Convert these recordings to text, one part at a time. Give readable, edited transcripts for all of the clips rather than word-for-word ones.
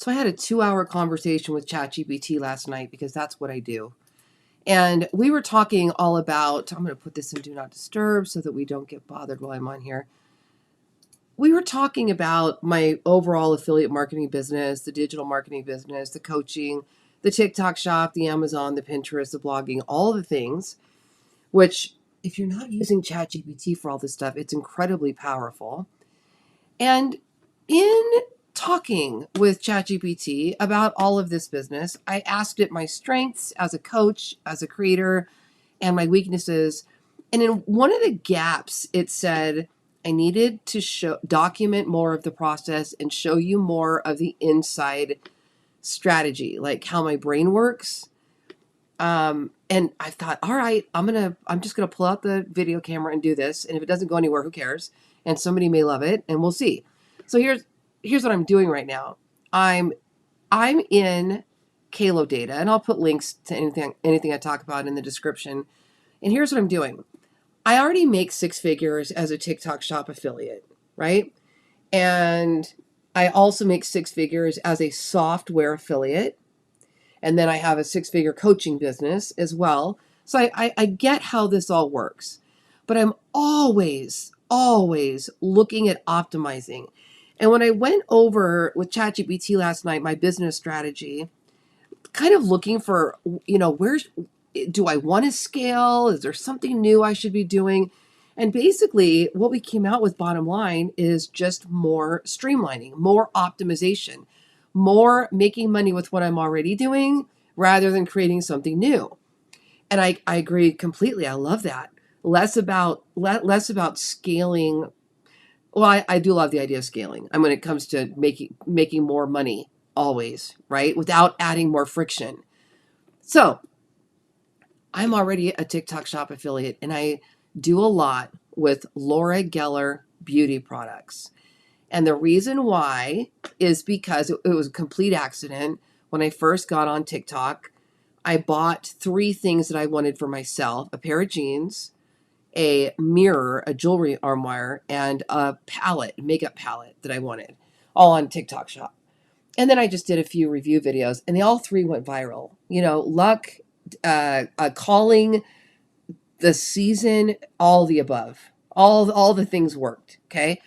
So I had a 2-hour conversation with ChatGPT last night because that's what I do. And we were talking all about, I'm going to put this in Do Not Disturb so that we don't get bothered while I'm on here. We were talking about my overall affiliate marketing business, the digital marketing business, the coaching, the TikTok shop, the Amazon, the Pinterest, the blogging, all the things, which if you're not using ChatGPT for all this stuff, it's incredibly powerful. And in talking with ChatGPT about all of this business, I asked it my strengths as a coach, as a creator, and my weaknesses. And in one of the gaps, it said I needed to document more of the process and show you more of the inside strategy, like how my brain works. And I thought, all right, I'm just gonna pull out the video camera and do this. And if it doesn't go anywhere, who cares? And somebody may love it, and we'll see. So here's what I'm doing right now. I'm in Kalo data, and I'll put links to anything I talk about in the description. And here's what I'm doing. I already make 6 figures as a TikTok shop affiliate, right? And I also make 6 figures as a software affiliate. And then I have a 6-figure coaching business as well. So I get how this all works. But I'm always looking at optimizing. And when I went over with ChatGPT last night, my business strategy, kind of looking for, where do I want to scale? Is there something new I should be doing? And basically what we came out with, bottom line, is just more streamlining, more optimization, more making money with what I'm already doing rather than creating something new. And I agree completely. I love that. Less about scaling. Well, I do love the idea of scaling. And when it comes to making more money, always, right? Without adding more friction. So I'm already a TikTok shop affiliate, and I do a lot with Lori Ballen beauty products. And the reason why is because it was a complete accident. When I first got on TikTok, I bought 3 things that I wanted for myself: a pair of jeans, a mirror, a jewelry armoire, and a makeup palette that I wanted, all on TikTok shop. And then I just did a few review videos, and they all 3 went viral. Luck, calling, the season, all the above, all the things worked. Okay.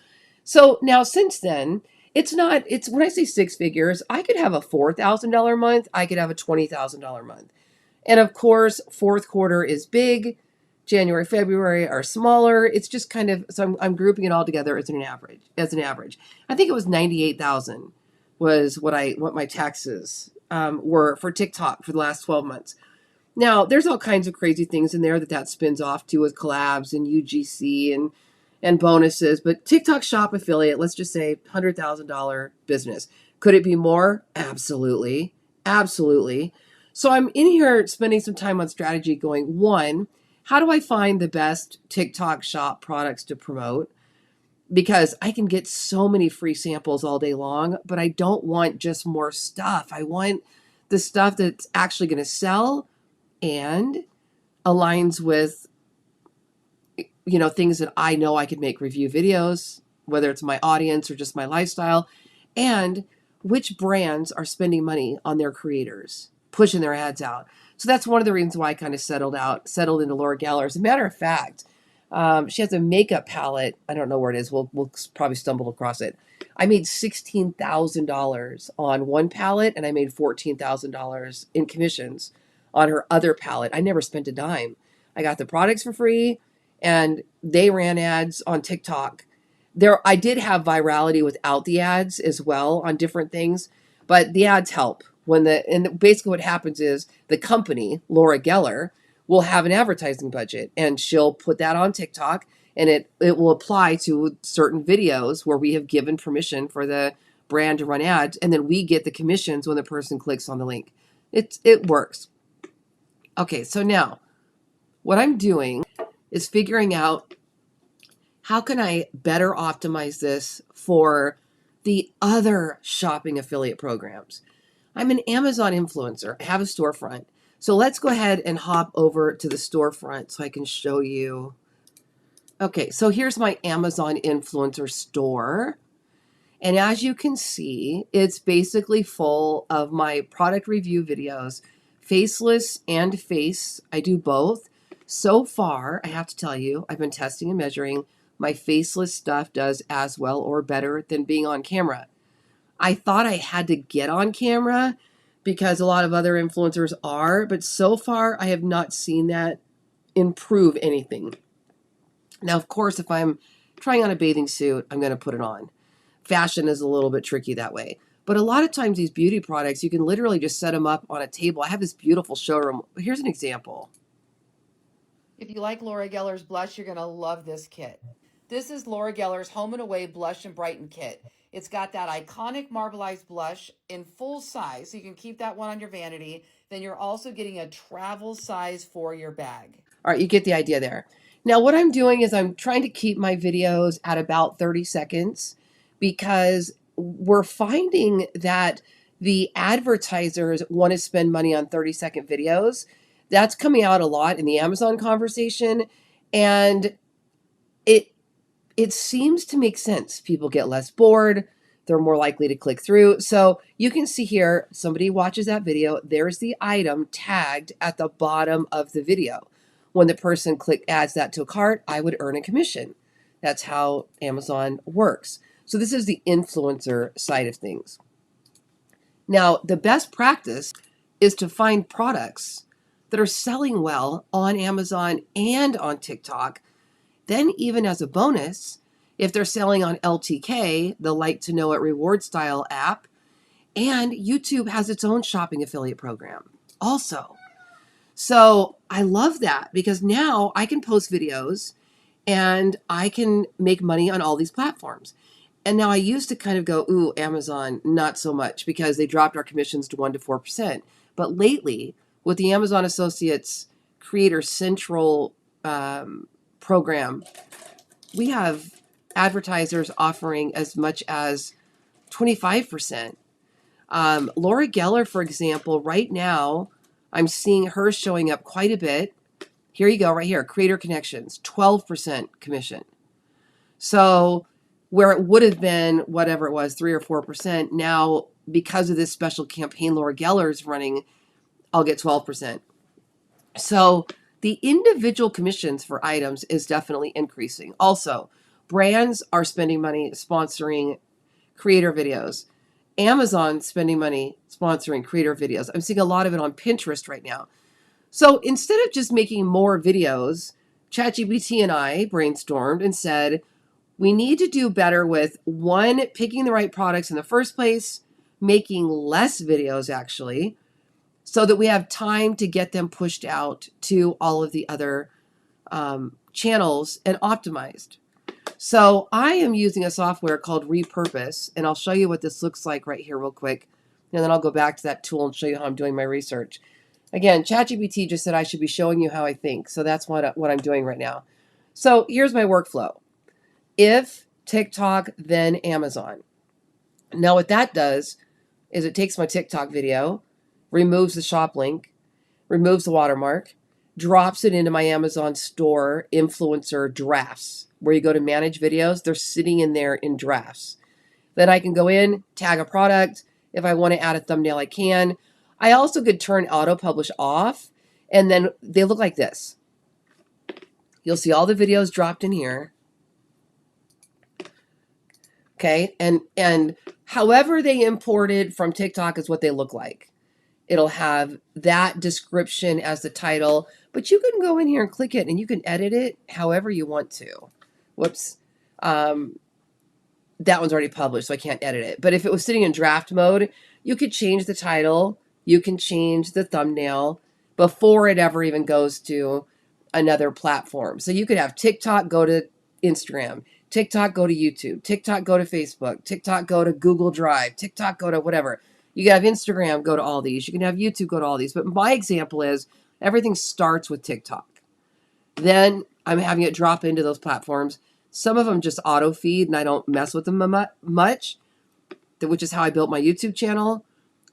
So now since then, it's when I say 6 figures, I could have a $4,000 month. I could have a $20,000 month. And of course, fourth quarter is big. January, February are smaller. It's just kind of, so I'm grouping it all together as an average. I think it was 98,000 was what my taxes were for TikTok for the last 12 months. Now, there's all kinds of crazy things in there that spins off to with collabs and UGC and bonuses. But TikTok shop affiliate, let's just say $100,000 business. Could it be more? Absolutely. Absolutely. So I'm in here spending some time on strategy going, 1, how do I find the best TikTok shop products to promote? Because I can get so many free samples all day long, but I don't want just more stuff. I want the stuff that's actually going to sell and aligns with, things that I know I could make review videos, whether it's my audience or just my lifestyle, and which brands are spending money on their creators, pushing their ads out. So that's one of the reasons why I kind of settled into Lori Ballen. As a matter of fact, she has a makeup palette. I don't know where it is. We'll probably stumble across it. I made $16,000 on one palette, and I made $14,000 in commissions on her other palette. I never spent a dime. I got the products for free, and they ran ads on TikTok. I did have virality without the ads as well on different things, but the ads help. And basically what happens is the company, Lori Ballen, will have an advertising budget, and she'll put that on TikTok, and it will apply to certain videos where we have given permission for the brand to run ads, and then we get the commissions when the person clicks on the link. It works. Okay, so now what I'm doing is figuring out how can I better optimize this for the other shopping affiliate programs. I'm an Amazon influencer. I have a storefront. So let's go ahead and hop over to the storefront so I can show you. Okay, so here's my Amazon influencer store. And as you can see, it's basically full of my product review videos, faceless and face. I do both. So far, I have to tell you, I've been testing and measuring. My faceless stuff does as well or better than being on camera. I thought I had to get on camera because a lot of other influencers are, but so far I have not seen that improve anything. Now, of course, if I'm trying on a bathing suit, I'm going to put it on. Fashion is a little bit tricky that way. But a lot of times these beauty products, you can literally just set them up on a table. I have this beautiful showroom. Here's an example. If you like Lori Geller's blush, you're going to love this kit. This is Lori Geller's Home and Away Blush and Brighten Kit. It's got that iconic marbleized blush in full size, so you can keep that one on your vanity. Then you're also getting a travel size for your bag. All right, you get the idea there. Now, what I'm doing is I'm trying to keep my videos at about 30 seconds because we're finding that the advertisers want to spend money on 30-second videos. That's coming out a lot in the Amazon conversation, and it seems to make sense. People get less bored. They're more likely to click through. So you can see here, somebody watches that video. There's the item tagged at the bottom of the video. When the person adds that to a cart, I would earn a commission. That's how Amazon works. So this is the influencer side of things. Now, the best practice is to find products that are selling well on Amazon and on TikTok. Then even as a bonus, if they're selling on LTK, the Like to Know It reward style app, and YouTube has its own shopping affiliate program also. So I love that because now I can post videos and I can make money on all these platforms. And now I used to kind of go, ooh, Amazon, not so much because they dropped our commissions to 1% to 4%. But lately, with the Amazon Associates Creator Central program, we have advertisers offering as much as 25%. Lori Geller, for example, right now, I'm seeing her showing up quite a bit. Here you go, right here, Creator Connections, 12% commission. So where it would have been whatever it was, 3 or 4%, now because of this special campaign Lori Geller is running, I'll get 12%. So the individual commissions for items is definitely increasing. Also, brands are spending money sponsoring creator videos. Amazon spending money sponsoring creator videos. I'm seeing a lot of it on Pinterest right now. So instead of just making more videos, ChatGPT and I brainstormed and said, we need to do better with one, picking the right products in the first place, making less videos actually, so that we have time to get them pushed out to all of the other channels and optimized. So I am using a software called Repurpose, and I'll show you what this looks like right here real quick. And then I'll go back to that tool and show you how I'm doing my research. Again, ChatGPT just said I should be showing you how I think. So that's what I'm doing right now. So here's my workflow. If TikTok, then Amazon. Now what that does is it takes my TikTok video, removes the shop link, removes the watermark, drops it into my Amazon store influencer drafts, where you go to manage videos. They're sitting in there in drafts. Then I can go in, tag a product. If I want to add a thumbnail, I can. I also could turn auto publish off, and then they look like this. You'll see all the videos dropped in here. Okay, and however they imported from TikTok is what they look like. It'll have that description as the title, but you can go in here and click it and you can edit it however you want to. Whoops. That one's already published, so I can't edit it. But if it was sitting in draft mode, you could change the title. You can change the thumbnail before it ever even goes to another platform. So you could have TikTok go to Instagram, TikTok go to YouTube, TikTok go to Facebook, TikTok go to Google Drive, TikTok go to whatever. You can have Instagram go to all these. You can have YouTube go to all these. But my example is everything starts with TikTok. Then I'm having it drop into those platforms. Some of them just auto feed and I don't mess with them much, which is how I built my YouTube channel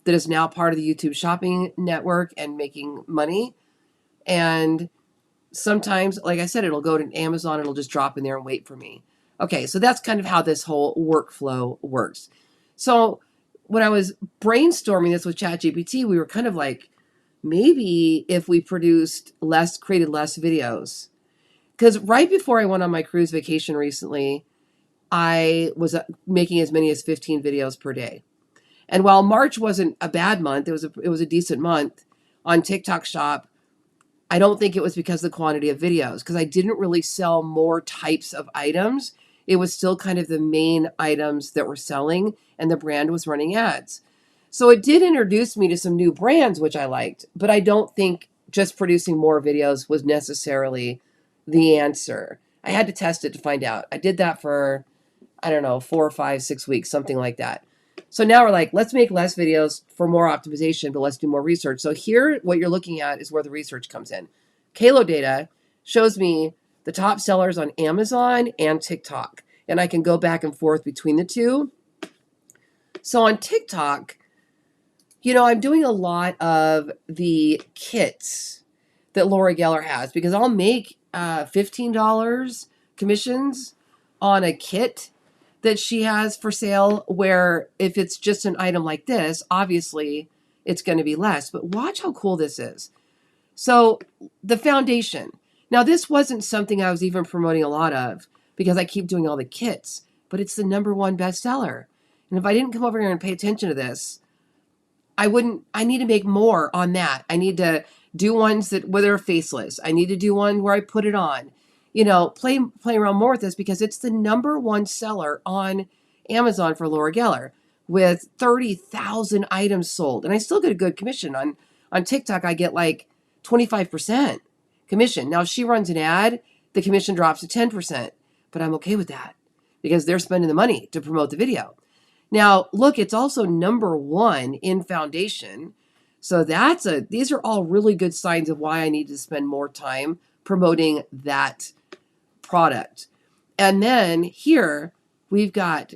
that is now part of the YouTube shopping network and making money. And sometimes, like I said, it'll go to Amazon. It'll just drop in there and wait for me. Okay, so that's kind of how this whole workflow works. So when I was brainstorming this with ChatGPT, we were kind of like, maybe if we created less videos. Because right before I went on my cruise vacation recently, I was making as many as 15 videos per day. And while March wasn't a bad month, it was a decent month on TikTok Shop. I don't think it was because of the quantity of videos, because I didn't really sell more types of items. It was still kind of the main items that were selling, and the brand was running ads. So it did introduce me to some new brands, which I liked, but I don't think just producing more videos was necessarily the answer. I had to test it to find out. I did that for, I don't know, 4 or 5, 6 weeks, something like that. So now we're like, let's make less videos for more optimization, but let's do more research. So here, what you're looking at is where the research comes in. Kalo data shows me the top sellers on Amazon and TikTok, and I can go back and forth between the two. So on TikTok, I'm doing a lot of the kits that Lori Geller has, because I'll make $15 commissions on a kit that she has for sale, where if it's just an item like this, obviously it's going to be less. But watch how cool this is. So the foundation. Now, this wasn't something I was even promoting a lot of because I keep doing all the kits, but it's the #1 bestseller. And if I didn't come over here and pay attention to this, I need to make more on that. I need to do ones where they're faceless. I need to do one where I put it on. Play around more with this, because it's the #1 seller on Amazon for Laura Geller, with 30,000 items sold. And I still get a good commission. On TikTok, I get like 25% commission. Now, if she runs an ad, the commission drops to 10%, but I'm okay with that because they're spending the money to promote the video. Now, look, it's also #1 in foundation. So these are all really good signs of why I need to spend more time promoting that product. And then here we've got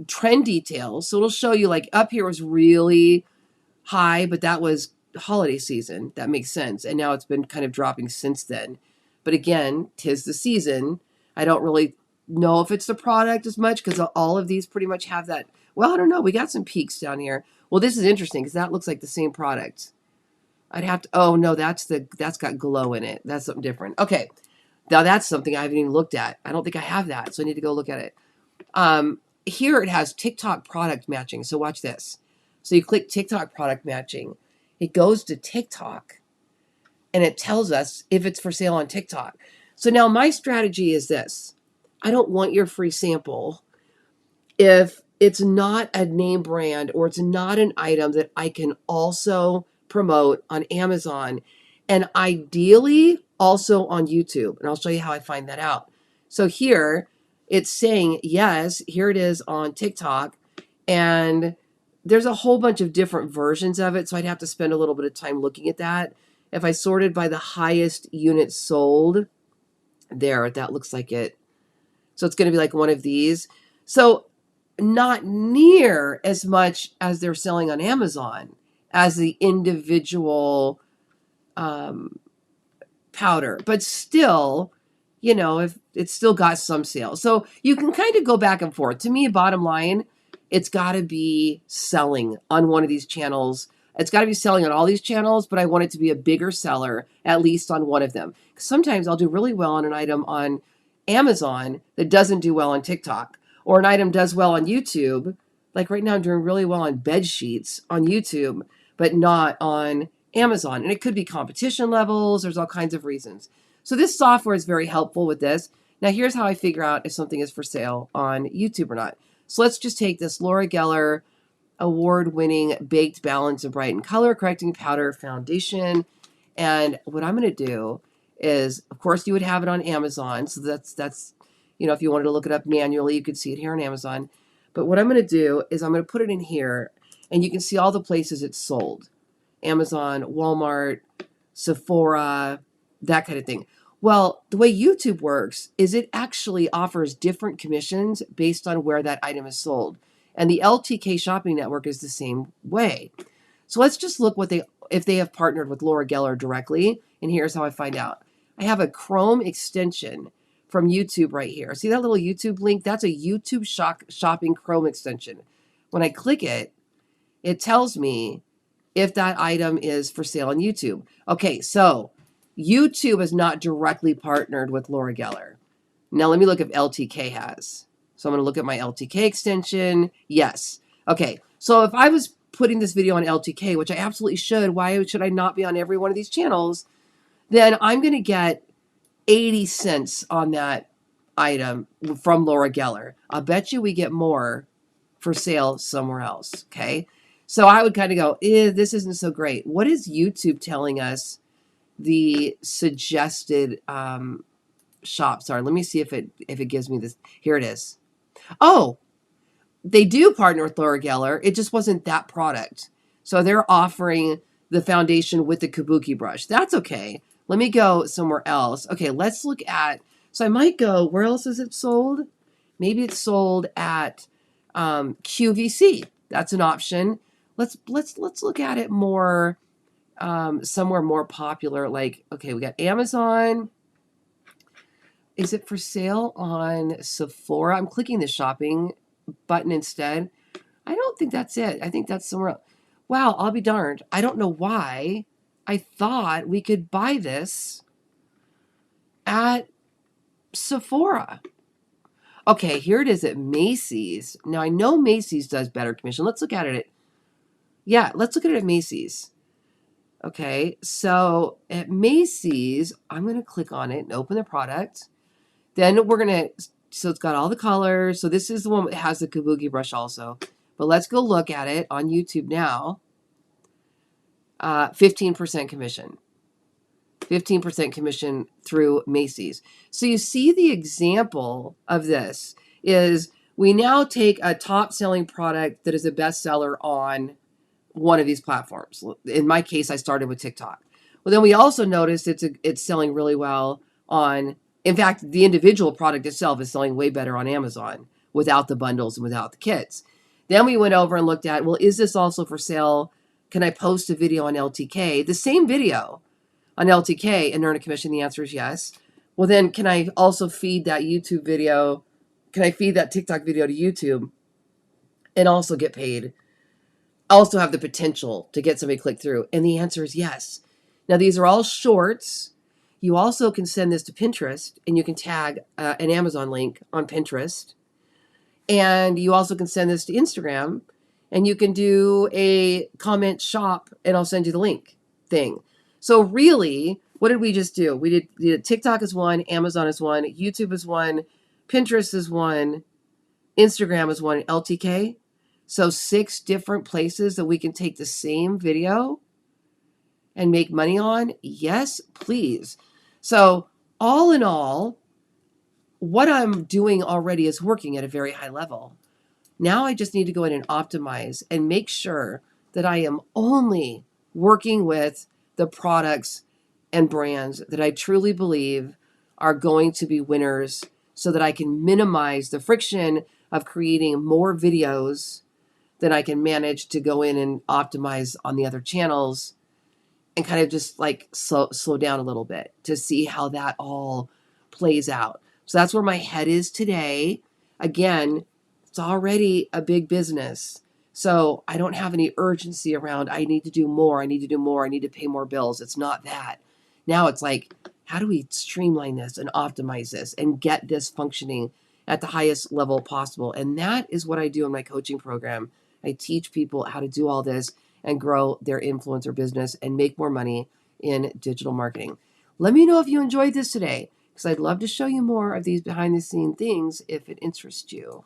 trend details. So it'll show you, like, up here was really high, but that was holiday season. That makes sense. And now it's been kind of dropping since then. But again, 'tis the season. I don't really know if it's the product as much, because all of these pretty much have that. Well, I don't know. We got some peaks down here. Well, this is interesting because that looks like the same product. I'd have to, oh no, that's got glow in it. That's something different. Okay. Now that's something I haven't even looked at. I don't think I have that. So I need to go look at it. Here it has TikTok product matching. So watch this. So you click TikTok product matching. It goes to TikTok and it tells us if it's for sale on TikTok. So now my strategy is this. I don't want your free sample if it's not a name brand or it's not an item that I can also promote on Amazon, and ideally also on YouTube. And I'll show you how I find that out. So here it's saying, yes, here it is on TikTok, and there's a whole bunch of different versions of it. So I'd have to spend a little bit of time looking at that. If I sorted by the highest units sold, there, that looks like it. So it's going to be like one of these. So not near as much as they're selling on Amazon as the individual powder, but still, if it's still got some sales. So you can kind of go back and forth. To me, bottom line, it's got to be selling on one of these channels. It's got to be selling on all these channels, but I want it to be a bigger seller, at least on one of them. Sometimes I'll do really well on an item on Amazon that doesn't do well on TikTok, or an item does well on YouTube. Like right now, I'm doing really well on bed sheets on YouTube, but not on Amazon. And it could be competition levels. There's all kinds of reasons. So this software is very helpful with this. Now, here's how I figure out if something is for sale on YouTube or not. So let's just take this Lori Geller award-winning Baked Balance and Brighten Color Correcting Powder Foundation. And what I'm going to do is, of course, you would have it on Amazon. So that's if you wanted to look it up manually, you could see it here on Amazon. But what I'm going to do is I'm going to put it in here, and you can see all the places it's sold. Amazon, Walmart, Sephora, that kind of thing. Well, the way YouTube works is it actually offers different commissions based on where that item is sold. And the LTK shopping network is the same way. So let's just look if they have partnered with Laura Geller directly. And here's how I find out. I have a Chrome extension from YouTube right here. See that little YouTube link? That's a YouTube shopping Chrome extension. When I click it, it tells me if that item is for sale on YouTube. Okay, so YouTube is not directly partnered with Lori Geller. Now let me look if LTK has. So I'm going to look at my LTK extension. Yes. Okay, so if I was putting this video on LTK, which I absolutely should, why should I not be on every one of these channels? Then I'm going to get 80 cents on that item from Laura Geller. I'll bet you we get more for sale somewhere else. Okay. So I would kind of go, this isn't so great. What is YouTube telling us the suggested shops are? Let me see if it gives me this. Here it is. Oh, they do partner with Laura Geller. It just wasn't that product. So they're offering the foundation with the kabuki brush. That's okay. Let me go somewhere else. Okay, let's look at, so I might go, where else is it sold? Maybe it's sold at QVC. That's an option. Let's look at it more, somewhere more popular. Like, okay, we got Amazon. Is it for sale on Sephora? I'm clicking the shopping button instead. I don't think that's it. I think that's somewhere else. Wow, I'll be darned. I don't know why I thought we could buy this at Sephora. Okay, here it is at Macy's. Now, I know Macy's does better commission. Let's look at it. Yeah, let's look at it at Macy's. Okay, so at Macy's, I'm going to click on it and open the product. Then we're going to, so it's got all the colors. So this is the one that has the kabuki brush also. But let's go look at it on YouTube now. 15% commission. 15% commission through Macy's. So you see the example of this is we now take a top selling product that is a bestseller on one of these platforms. In my case, I started with TikTok. Well, then we also noticed it's selling really well on, in fact, the individual product itself is selling way better on Amazon without the bundles and without the kits. Then we went over and looked at, well, is this also for sale? Can I post a video on LTK? The same video on LTK and earn a commission? The answer is yes. Well, then can I also feed that YouTube video? Can I feed that TikTok video to YouTube and also get paid? Also have the potential to get somebody click through? And the answer is yes. Now, these are all shorts. You also can send this to Pinterest and you can tag an Amazon link on Pinterest. And you also can send this to Instagram and you can do a comment shop and I'll send you the link thing. So really, what did we just do? We did TikTok is one, Amazon is one, YouTube is one, Pinterest is one, Instagram is one, LTK. So 6 different places that we can take the same video and make money on. Yes, please. So all in all, what I'm doing already is working at a very high level. Now I just need to go in and optimize and make sure that I am only working with the products and brands that I truly believe are going to be winners so that I can minimize the friction of creating more videos that I can manage to go in and optimize on the other channels and kind of just like slow down a little bit to see how that all plays out. So that's where my head is today. Again, it's already a big business. So I don't have any urgency around, I need to do more, I need to do more, I need to pay more bills. It's not that. Now it's like, how do we streamline this and optimize this and get this functioning at the highest level possible? And that is what I do in my coaching program. I teach people how to do all this and grow their influencer business and make more money in digital marketing. Let me know if you enjoyed this today, because I'd love to show you more of these behind the scene things if it interests you.